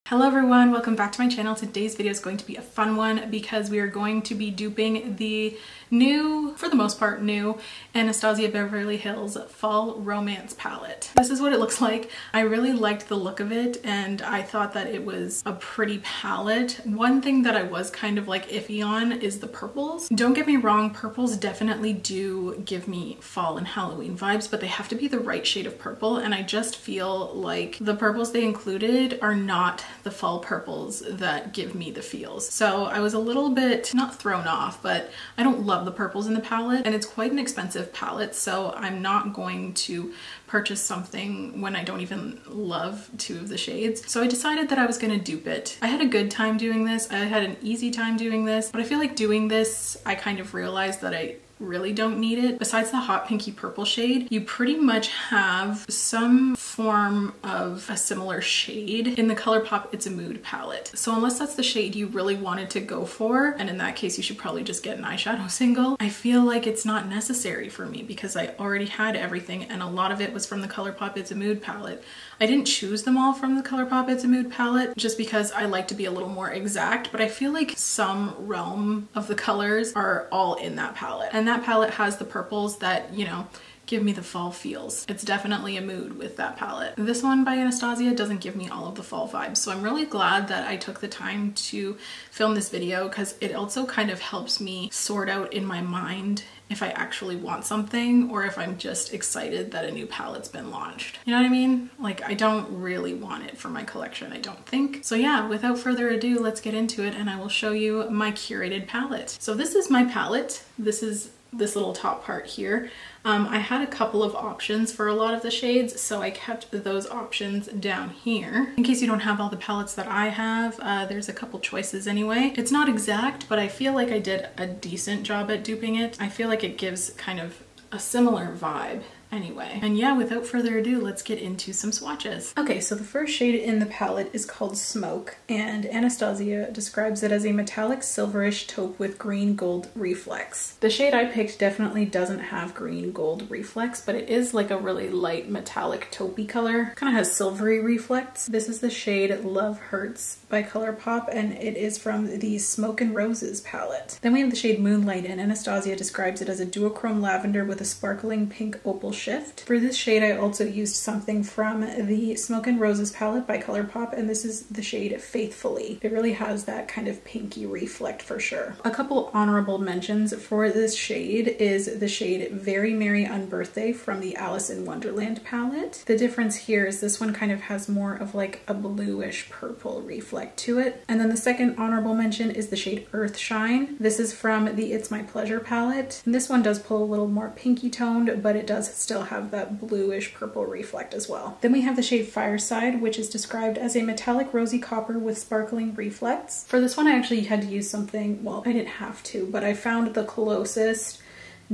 Hello everyone, welcome back to my channel. Today's video is going to be a fun one because we are going to be duping the new, for the most part new, Anastasia Beverly Hills Fall Romance palette. This is what it looks like. I really liked the look of it and I thought that it was a pretty palette. One thing that I was kind of like iffy on is the purples. Don't get me wrong, purples definitely do give me fall and Halloween vibes, but they have to be the right shade of purple, and I just feel like the purples they included are not the fall purples that give me the feels. So I was a little bit, not thrown off, but I don't love the purples in the palette, and it's quite an expensive palette, so I'm not going to purchase something when I don't even love two of the shades. So I decided that I was gonna dupe it. I had a good time doing this. I had an easy time doing this, but I feel like doing this, I kind of realized that I really don't need it. Besides the hot pinky purple shade, you pretty much have some form of a similar shade in the Colourpop It's a Mood palette. So unless that's the shade you really wanted to go for, and in that case you should probably just get an eyeshadow single, I feel like it's not necessary for me because I already had everything and a lot of it was from the Colourpop It's a Mood palette. I didn't choose them all from the Colourpop It's a Mood palette just because I like to be a little more exact, but I feel like some realm of the colors are all in that palette. And that palette has the purples that, you know, give me the fall feels. It's definitely a mood with that palette. This one by Anastasia doesn't give me all of the fall vibes, so I'm really glad that I took the time to film this video because it also kind of helps me sort out in my mind if I actually want something or if I'm just excited that a new palette's been launched. You know what I mean? Like, I don't really want it for my collection, I don't think. So yeah, without further ado, let's get into it and I will show you my curated palette. So this is my palette. This is this little top part here. I had a couple of options for a lot of the shades, so I kept those options down here. In case you don't have all the palettes that I have, there's a couple choices anyway. It's not exact, but I feel like I did a decent job at duping it. I feel like it gives kind of a similar vibe anyway. And yeah, without further ado, let's get into some swatches. Okay, so the first shade in the palette is called Smoke, and Anastasia describes it as a metallic silverish taupe with green gold reflex. The shade I picked definitely doesn't have green gold reflex, but it is like a really light metallic taupey color. Kind of has silvery reflex. This is the shade Love Hurts by Colourpop, and it is from the Smoke and Roses palette. Then we have the shade Moonlight, and Anastasia describes it as a duochrome lavender with a sparkling pink opal shift. For this shade, I also used something from the Smoke and Roses palette by Colourpop, and this is the shade Faithfully. It really has that kind of pinky reflect for sure. A couple honorable mentions for this shade is the shade Very Merry Unbirthday from the Alice in Wonderland palette. The difference here is this one kind of has more of like a bluish purple reflect to it. And then the second honorable mention is the shade Earth Shine. This is from the It's My Pleasure palette. And this one does pull a little more pinky toned, but it does still have that bluish purple reflect as well. Then we have the shade Fireside, which is described as a metallic rosy copper with sparkling reflex. For this one, I actually had to use something, well, I didn't have to, but I found the closest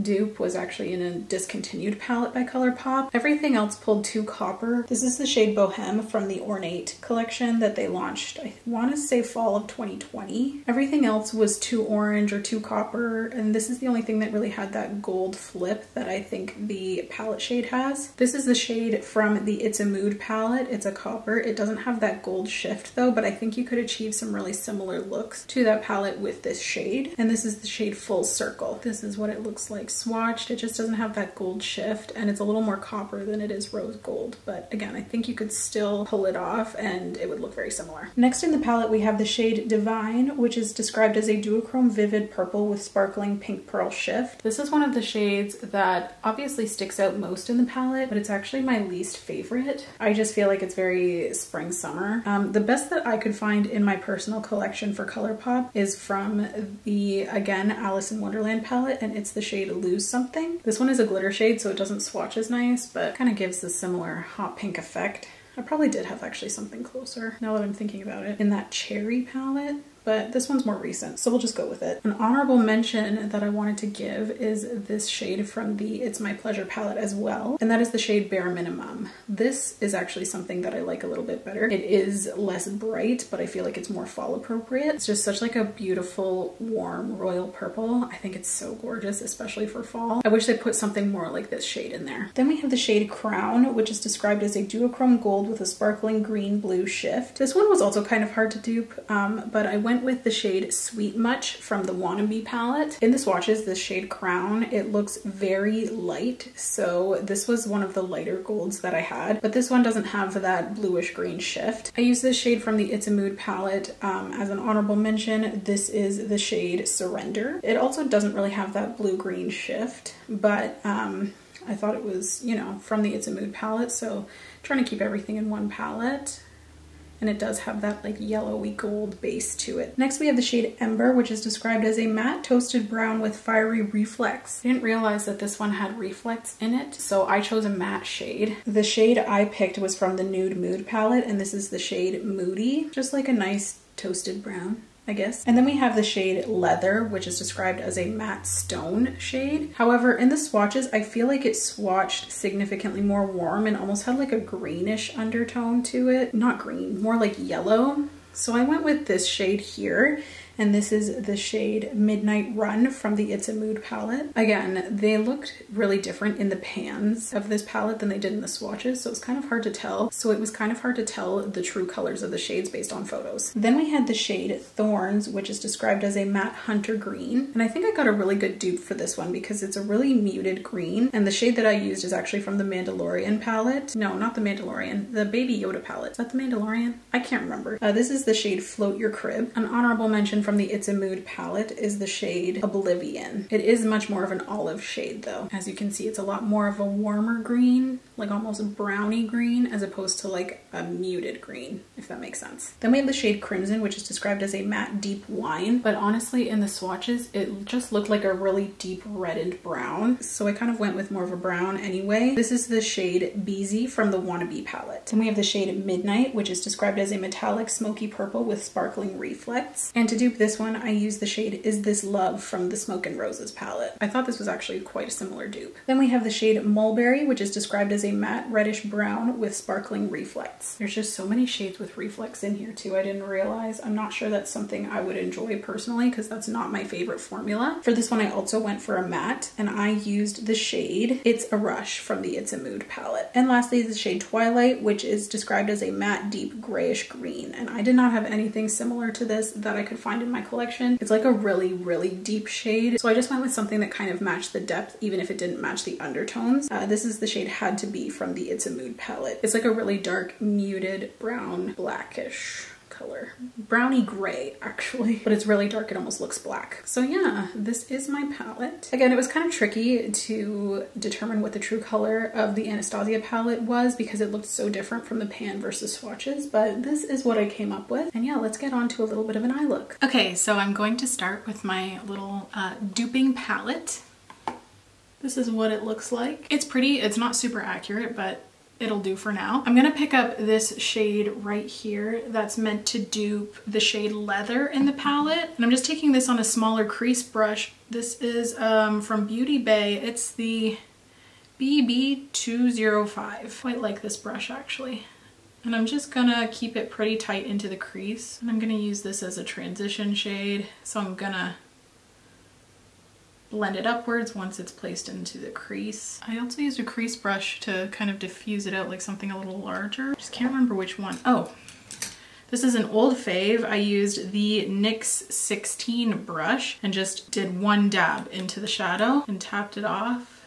dupe was actually in a discontinued palette by Colourpop. Everything else pulled too copper. This is the shade Bohème from the Ornate collection that they launched, I want to say fall of 2020. Everything else was too orange or too copper, and this is the only thing that really had that gold flip that I think the palette shade has. This is the shade from the It's a Mood palette. It's a copper. It doesn't have that gold shift though, but I think you could achieve some really similar looks to that palette with this shade. And this is the shade Full Circle. This is what it looks like swatched. It just doesn't have that gold shift, and it's a little more copper than it is rose gold, but again, I think you could still pull it off and it would look very similar. Next in the palette we have the shade Divine, which is described as a duochrome vivid purple with sparkling pink pearl shift. This is one of the shades that obviously sticks out most in the palette, but it's actually my least favorite. I just feel like it's very spring summer. The best that I could find in my personal collection for Colourpop is from the, again, Alice in Wonderland palette, and it's the shade Lose Something. This one is a glitter shade, so it doesn't swatch as nice, but kind of gives the similar hot pink effect. I probably did have actually something closer now that I'm thinking about it. In that Cherry palette, but this one's more recent, so we'll just go with it. An honorable mention that I wanted to give is this shade from the It's My Pleasure palette as well, and that is the shade Bare Minimum. This is actually something that I like a little bit better. It is less bright, but I feel like it's more fall appropriate. It's just such like a beautiful, warm royal purple. I think it's so gorgeous, especially for fall. I wish they put something more like this shade in there. Then we have the shade Crown, which is described as a duochrome gold with a sparkling green blue shift. This one was also kind of hard to dupe, but I went with the shade Sweet Much from the Wannabe palette. In the swatches, this shade Crown, it looks very light, so this was one of the lighter golds that I had, but this one doesn't have that bluish green shift. I used this shade from the It's a Mood palette as an honorable mention. This is the shade Surrender. It also doesn't really have that blue-green shift, but I thought it was, you know, from the It's a Mood palette, so trying to keep everything in one palette. And it does have that like yellowy gold base to it. Next we have the shade Ember, which is described as a matte toasted brown with fiery reflex. I didn't realize that this one had reflex in it, so I chose a matte shade. The shade I picked was from the Nude Mood palette, and this is the shade Moody. Just like a nice toasted brown, I guess. And then we have the shade Leather, which is described as a matte stone shade. However, in the swatches, I feel like it swatched significantly more warm and almost had like a greenish undertone to it. Not green, more like yellow. So I went with this shade here, and this is the shade Midnight Run from the It's a Mood palette. Again, they looked really different in the pans of this palette than they did in the swatches, so it's kind of hard to tell. So it was kind of hard to tell the true colors of the shades based on photos. Then we had the shade Thorns, which is described as a matte hunter green. And I think I got a really good dupe for this one because it's a really muted green. And the shade that I used is actually from the Mandalorian palette. No, not the Mandalorian, the Baby Yoda palette. Is that the Mandalorian? I can't remember. This is the shade Float Your Crib. An honorable mention from the It's a Mood palette is the shade Oblivion. It is much more of an olive shade though. As you can see, it's a lot more of a warmer green, like almost a browny green, as opposed to like a muted green, if that makes sense. Then we have the shade Crimson, which is described as a matte deep wine, but honestly in the swatches, it just looked like a really deep reddened brown. So I kind of went with more of a brown anyway. This is the shade Beezy from the Wannabe palette. Then we have the shade Midnight, which is described as a metallic smoky purple with sparkling reflex. And to dupe this one, I used the shade Is This Love from the Smoke and Roses palette. I thought this was actually quite a similar dupe. Then we have the shade Mulberry, which is described as a matte reddish brown with sparkling reflex. There's just so many shades with reflex in here too, I didn't realize. I'm not sure that's something I would enjoy personally because that's not my favorite formula. For this one, I also went for a matte, and I used the shade It's a Rush from the It's a Mood palette. And lastly, the shade Twilight, which is described as a matte deep grayish green. And I did not have anything similar to this that I could find in my collection. It's like a really, really deep shade. So I just went with something that kind of matched the depth, even if it didn't match the undertones. This is the shade Had to Be from the It's a Mood palette. It's like a really dark, muted brown, blackish color. Browny gray, actually. But it's really dark, it almost looks black. So yeah, this is my palette. Again, it was kind of tricky to determine what the true color of the Anastasia palette was because it looked so different from the pan versus swatches, but this is what I came up with. And yeah, let's get on to a little bit of an eye look. Okay, so I'm going to start with my little duping palette. This is what it looks like. It's pretty, it's not super accurate, but it'll do for now. I'm gonna pick up this shade right here that's meant to dupe the shade Leather in the palette. And I'm just taking this on a smaller crease brush. This is from Beauty Bay. It's the BB205. Quite like this brush actually. And I'm just gonna keep it pretty tight into the crease. And I'm gonna use this as a transition shade. So I'm gonna blend it upwards once it's placed into the crease. I also used a crease brush to kind of diffuse it out like something a little larger. Just can't remember which one. Oh, this is an old fave. I used the NYX 16 brush and just did one dab into the shadow and tapped it off.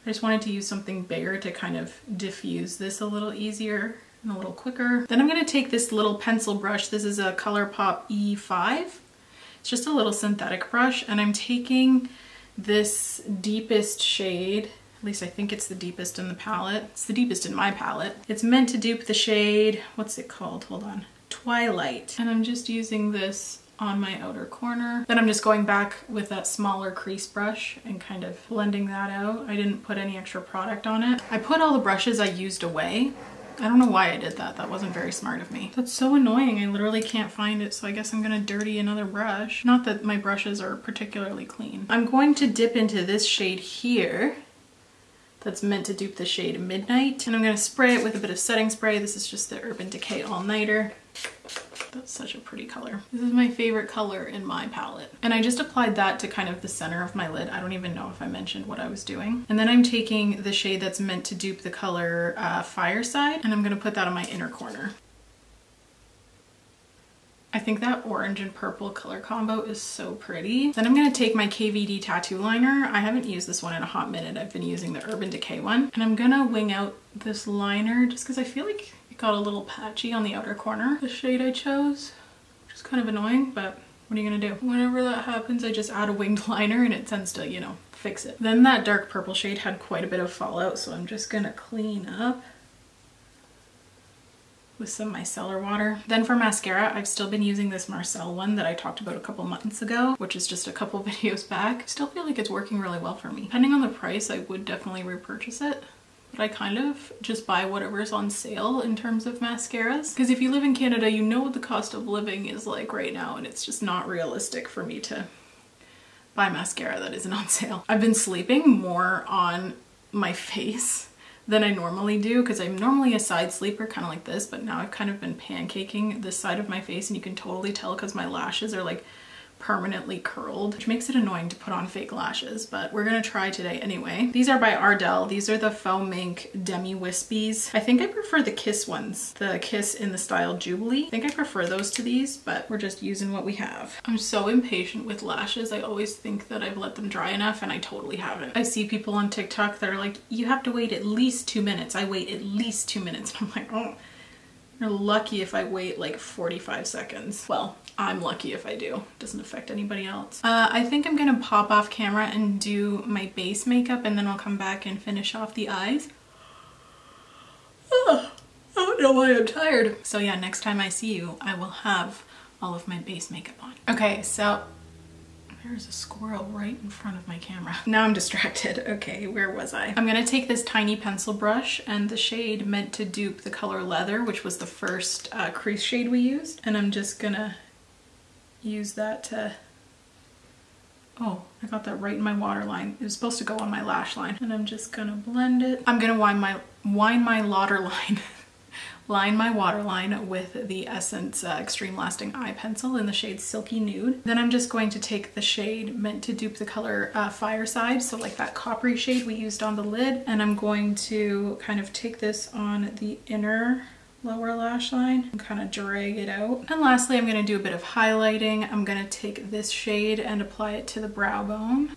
I just wanted to use something bigger to kind of diffuse this a little easier and a little quicker. Then I'm gonna take this little pencil brush. This is a Colourpop E5. It's just a little synthetic brush, and I'm taking this deepest shade, at least I think it's the deepest in the palette. It's the deepest in my palette. It's meant to dupe the shade, what's it called? Hold on. Twilight. And I'm just using this on my outer corner. Then I'm just going back with that smaller crease brush and kind of blending that out. I didn't put any extra product on it. I put all the brushes I used away I don't know why I did that. That wasn't very smart of me. That's so annoying. I literally can't find it, so I guess I'm gonna dirty another brush. Not that my brushes are particularly clean. I'm going to dip into this shade here that's meant to dupe the shade Midnight. And I'm gonna spray it with a bit of setting spray. This is just the Urban Decay All Nighter. That's such a pretty color. This is my favorite color in my palette. And I just applied that to kind of the center of my lid. I don't even know if I mentioned what I was doing. And then I'm taking the shade that's meant to dupe the color Fireside, and I'm gonna put that on my inner corner. I think that orange and purple color combo is so pretty. Then I'm gonna take my KVD tattoo liner. I haven't used this one in a hot minute. I've been using the Urban Decay one. And I'm gonna wing out this liner just because I feel like it got a little patchy on the outer corner. The shade I chose, which is kind of annoying, but what are you gonna do? Whenever that happens, I just add a winged liner and it tends to, you know, fix it. Then that dark purple shade had quite a bit of fallout, so I'm just gonna clean up with some micellar water. Then for mascara, I've still been using this Marcel one that I talked about a couple months ago, which is just a couple videos back. I still feel like it's working really well for me. Depending on the price, I would definitely repurchase it. But I kind of just buy whatever's on sale in terms of mascaras. Because if you live in Canada, you know what the cost of living is like right now, and it's just not realistic for me to buy mascara that isn't on sale. I've been sleeping more on my face than I normally do because I'm normally a side sleeper, kind of like this, but now I've kind of been pancaking this side of my face, and you can totally tell because my lashes are like permanently curled, which makes it annoying to put on fake lashes, but we're gonna try today anyway. These are by Ardell. These are the Faux Mink Demi Wispies. I think I prefer the Kiss ones, the Kiss in the style Jubilee. I think I prefer those to these, but we're just using what we have. I'm so impatient with lashes. I always think that I've let them dry enough, and I totally haven't. I see people on TikTok that are like, you have to wait at least 2 minutes. I wait at least 2 minutes. And I'm like, oh, you're lucky if I wait like 45 seconds. Well, I'm lucky if I do. It doesn't affect anybody else. I think I'm gonna pop off camera and do my base makeup, and then I'll come back and finish off the eyes. I don't know why I'm tired. So yeah, next time I see you, I will have all of my base makeup on. Okay, so there's a squirrel right in front of my camera. Now I'm distracted. Okay, where was I? I'm gonna take this tiny pencil brush and the shade meant to dupe the color Leather, which was the first crease shade we used. And I'm just gonna use that to, oh, I got that right in my waterline. It was supposed to go on my lash line. And I'm just gonna blend it. I'm gonna line my waterline line my waterline with the Essence Extreme Lasting Eye Pencil in the shade Silky Nude. Then I'm just going to take the shade meant to dupe the color Fireside, so like that coppery shade we used on the lid, and I'm going to kind of take this on the inner lower lash line and kind of drag it out. And lastly, I'm going to do a bit of highlighting. I'm going to take this shade and apply it to the brow bone.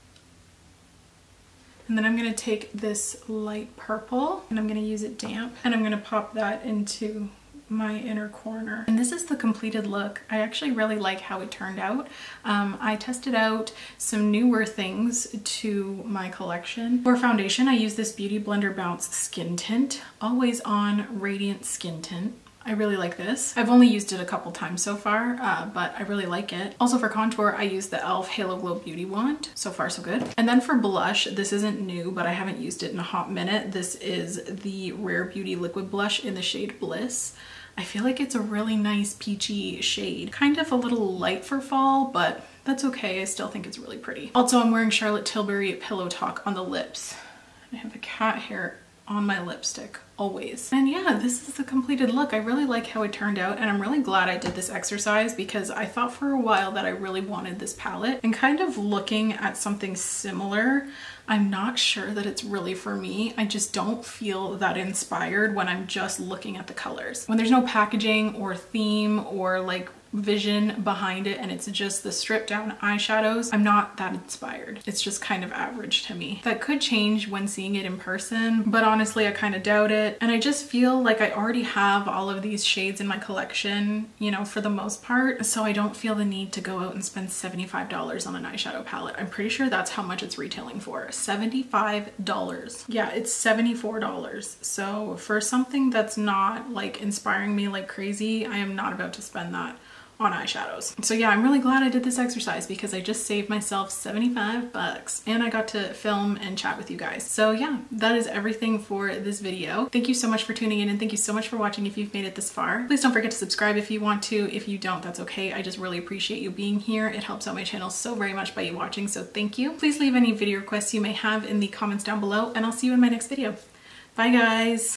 And then I'm going to take this light purple and I'm going to use it damp, and I'm going to pop that into my inner corner. And this is the completed look. I actually really like how it turned out. I tested out some newer things to my collection. For foundation, I use this Beauty Blender Bounce Skin Tint, Always On Radiant Skin Tint. I really like this. I've only used it a couple times so far, but I really like it. Also for contour, I use the e.l.f. Halo Glow Beauty Wand. So far, so good. And then for blush, this isn't new, but I haven't used it in a hot minute. This is the Rare Beauty Liquid Blush in the shade Bliss. I feel like it's a really nice peachy shade. Kind of a little light for fall, but that's okay. I still think it's really pretty. Also, I'm wearing Charlotte Tilbury Pillowtalk on the lips. I have a cat hair on my lipstick always. And yeah, this is the completed look. I really like how it turned out, and I'm really glad I did this exercise because I thought for a while that I really wanted this palette, and kind of looking at something similar, I'm not sure that it's really for me. I just don't feel that inspired when I'm just looking at the colors. When there's no packaging or theme or like vision behind it and it's just the stripped down eyeshadows, I'm not that inspired. It's just kind of average to me. That could change when seeing it in person, but honestly I kind of doubt it. And I just feel like I already have all of these shades in my collection, you know, for the most part, so I don't feel the need to go out and spend $75 on an eyeshadow palette. I'm pretty sure that's how much it's retailing for. $75. Yeah, it's $74. So for something that's not like inspiring me like crazy, I am not about to spend that on eyeshadows. So yeah, I'm really glad I did this exercise because I just saved myself 75 bucks and I got to film and chat with you guys. So yeah, that is everything for this video. Thank you so much for tuning in and thank you so much for watching if you've made it this far. Please don't forget to subscribe if you want to. If you don't, that's okay. I just really appreciate you being here. It helps out my channel so very much by you watching, so thank you. Please leave any video requests you may have in the comments down below and I'll see you in my next video. Bye guys!